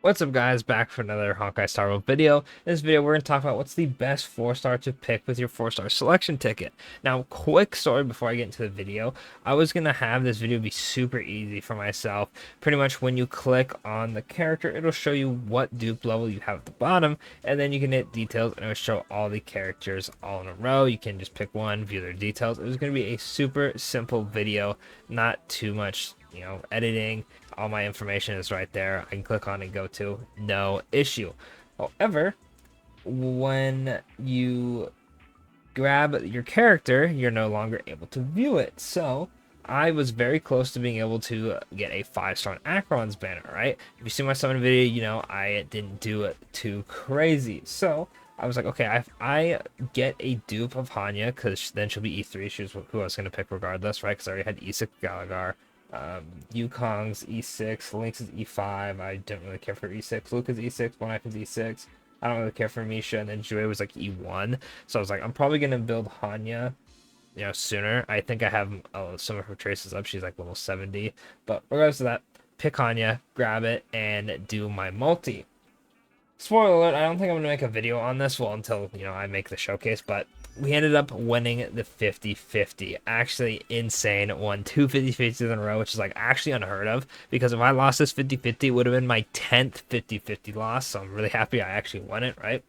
What's up guys, back for another Honkai Star Rail video. In this video we're going to talk about what's the best 4-star to pick with your 4-star selection ticket. Now, quick story before I get into the video. I was going to have this video be super easy for myself. Pretty much when you click on the character, it'll show you what dupe level you have at the bottom, and then you can hit details and it'll show all the characters all in a row. You can just pick one, view their details. It was going to be a super simple video, not too much editing. All my information is right there. I can click on and go to, no issue. However, when you grab your character, you're no longer able to view it. So I was very close to being able to get a 5-star on Acheron's banner, right? If you see my summon video, I didn't do it too crazy. So I was like, okay, I get a dupe of Hanya, because then she'll be E3. She was who I was going to pick regardless, right? Because I already had E6 Galagar. Yukong's E6, Lynx is E5. I didn't really care for E6. Luca's E6, Bonifen's E6. I don't really care for Misha, and then Jue was like E1. So I was like, I'm probably gonna build Hanya, sooner. I think I have some of her traces up. She's like level 70. But regardless of that, pick Hanya, grab it, and do my multi. Spoiler alert, I don't think I'm gonna make a video on this until I make the showcase, but we ended up winning the 50-50. Actually insane. Won two 50-50s in a row, which is like actually unheard of, because if I lost this 50-50, it would have been my 10th 50-50 loss. So I'm really happy I actually won it, right?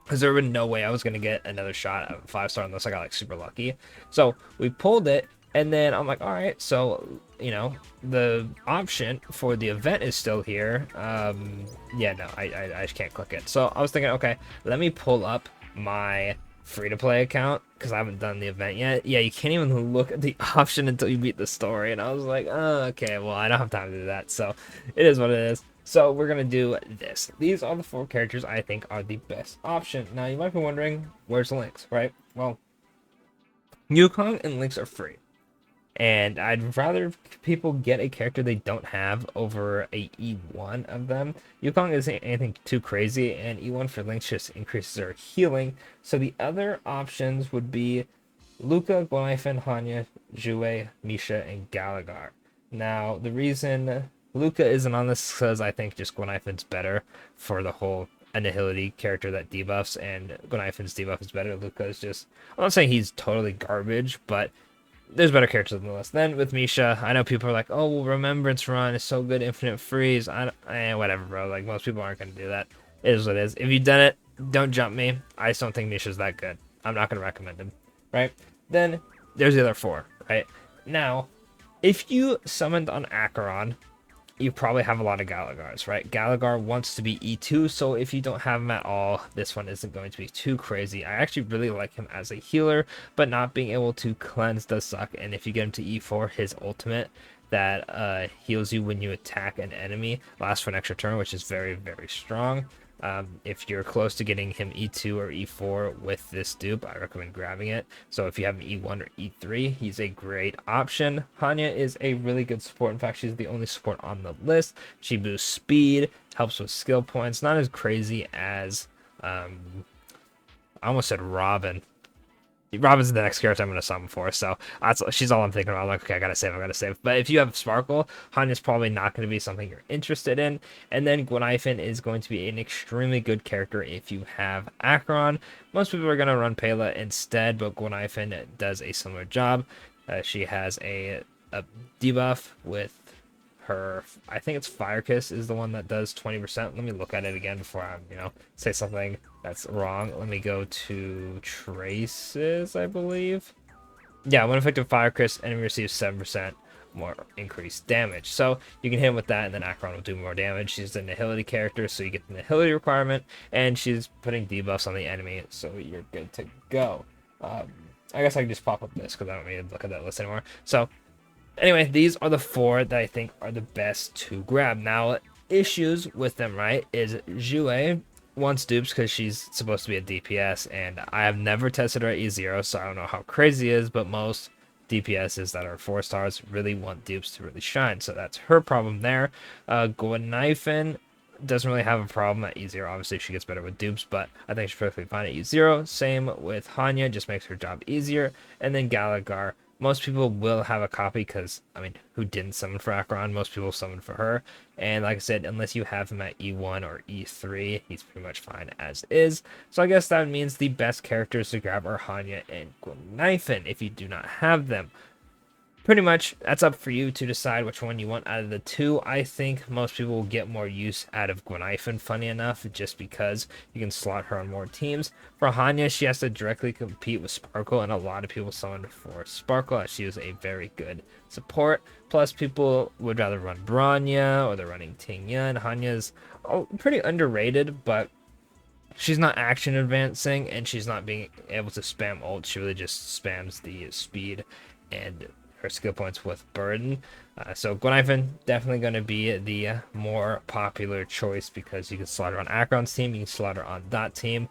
Because there would be no way I was going to get another shot at a 5-star unless I got like super lucky. So we pulled it, and then I'm like, all right, so the option for the event is still here. Yeah, no, I just can't click it. So I was thinking, okay, let me pull up my free-to-play account, because I haven't done the event yet. Yeah, you can't even look at the option until you beat the story, and I was like, oh, okay, well, I don't have time to do that, so it is what it is. So we're gonna do this. These are the 4 characters I think are the best option. Now you might be wondering, where's Lynx, right? Well, Yukong and Lynx are free, and I'd rather people get a character they don't have over a E1 of them. Yukong isn't anything too crazy, and E1 for Lynx just increases her healing. So the other options would be Luca, Gwenaifen, Hanya, Jue, Misha, and Galagar. Now, the reason Luca isn't on this is because I think just Gwenaifen's better for the whole Annihility character that debuffs, and Gwenaifen's debuff is better. Luca is just, I'm not saying he's totally garbage, but there's better characters on the list. Then with Misha, I know people are like, oh, well, Remembrance Run is so good, Infinite Freeze. Whatever, bro. Like, most people aren't going to do that. It is what it is. If you've done it, don't jump me. I just don't think Misha's that good. I'm not going to recommend him, right? Then there's the other 4, right? Now, if you summoned on Acheron, you probably have a lot of Galagars, right? Galagar wants to be E2, so if you don't have him at all, this one isn't going to be too crazy. I actually really like him as a healer, but not being able to cleanse does suck, and if you get him to E4, his ultimate that heals you when you attack an enemy lasts for an extra turn, which is very, very strong. If you're close to getting him E2 or E4 with this dupe, I recommend grabbing it. So if you have him E1 or E3, he's a great option. Hanya is a really good support. In fact, she's the only support on the list. She boosts speed, helps with skill points. Not as crazy as, I almost said Robin. Robin's the next character I'm going to summon for, so she's all I'm thinking about. I'm like, okay, I gotta save. But if you have Sparkle, Hanya's probably not going to be something you're interested in. And then Gwenaifen is going to be an extremely good character if you have Acheron. Most people are going to run Pela instead, but Gwenaifen does a similar job. She has a debuff with her, I think it's Fire Kiss is the one that does 20%. Let me look at it again before I, say something that's wrong. Let me go to Traces, I believe. Yeah, when effective Fire Kiss, enemy receives 7% more increased damage. So you can hit him with that, and then Acheron will do more damage. She's a Nihility character, so you get the Nihility requirement, and she's putting debuffs on the enemy, so you're good to go. I guess I can just pop up this, because I don't need to look at that list anymore. So anyway, these are the 4 that I think are the best to grab. Now, issues with them, right, is Jue wants dupes because she's supposed to be a DPS, and I have never tested her at E0, so I don't know how crazy it is, but most DPSs that are 4 stars really want dupes to really shine, so that's her problem there. Gwenaifen doesn't really have a problem at E0. Obviously, she gets better with dupes, but I think she's perfectly fine at E0. Same with Hanya, just makes her job easier. And then Galagar, most people will have a copy because, I mean, who didn't summon for Acheron? Most people summoned for her. And like I said, unless you have him at E1 or E3, he's pretty much fine as is. So I guess that means the best characters to grab are Hanya and Gungnaifen if you do not have them. Pretty much, that's up for you to decide which one you want out of the two. I think most people will get more use out of Gwenaifen, funny enough, just because you can slot her on more teams. For Hanya, she has to directly compete with Sparkle, and a lot of people summon for Sparkle as she is a very good support. Plus, people would rather run Bronya, or they're running Tingya, and Hanya's pretty underrated, but she's not action advancing, and she's not being able to spam ult. She really just spams the speed and her skill points with burden. So Gwenaifen definitely going to be the more popular choice because you can slot her on Acheron's team, you can slot her on that team,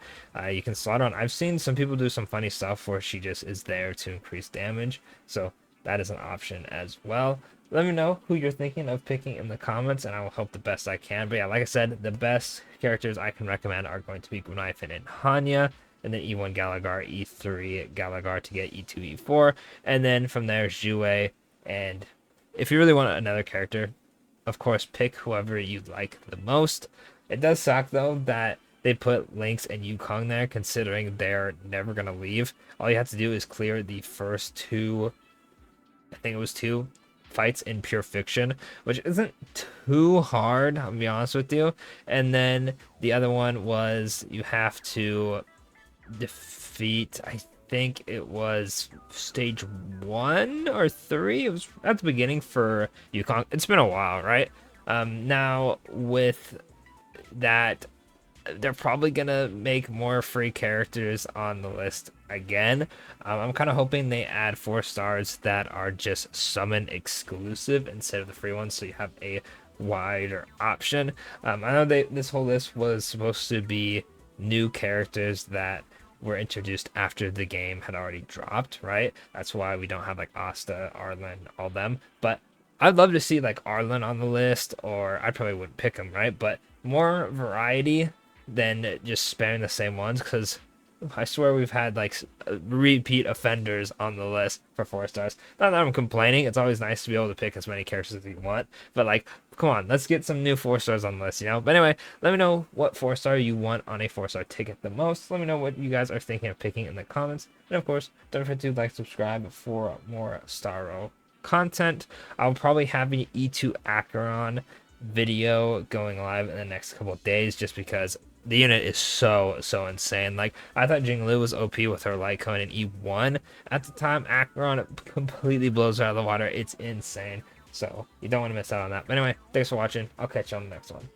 you can slot her on. I've seen some people do some funny stuff where she just is there to increase damage, so that is an option as well. Let me know who you're thinking of picking in the comments, and I will help the best I can. But yeah, like I said, the best characters I can recommend are going to be Gwenaifen and Hanya, and then E1 Gallagher, E3 Gallagher to get E2, E4, and then from there Zhue. And if you really want another character, of course, pick whoever you like the most. It does suck though that they put Lynx and Yukong there, considering they're never gonna leave. All you have to do is clear the first two, I think it was two fights in Pure Fiction, which isn't too hard, I'll be honest with you. And then the other one was you have to defeat, I think it was stage 1 or 3. It was at the beginning for Yukong. It's been a while, right? Now with that, they're probably gonna make more free characters on the list again. I'm kind of hoping they add 4 stars that are just summon exclusive instead of the free ones, so you have a wider option. I know this whole list was supposed to be new characters that were introduced after the game had already dropped, right? That's why we don't have like Asta, Arlen, all them. But I'd love to see like Arlen on the list, or I probably wouldn't pick him, right? But more variety than just spamming the same ones, because I swear we've had like repeat offenders on the list for 4 stars. Not that I'm complaining. It's always nice to be able to pick as many characters as you want. But like, come on, let's get some new 4 stars on the list, you know? But anyway, let me know what 4 star you want on a 4 star ticket the most. Let me know what you guys are thinking of picking in the comments. And of course, don't forget to like, subscribe for more Starro content. I'll probably have an E2 Acheron video going live in the next couple of days, just because the unit is so insane. Like, I thought Jinglu was OP with her Lycone in E1 at the time. Acheron completely blows her out of the water. It's insane. So you don't want to miss out on that. But anyway, thanks for watching. I'll catch you on the next one.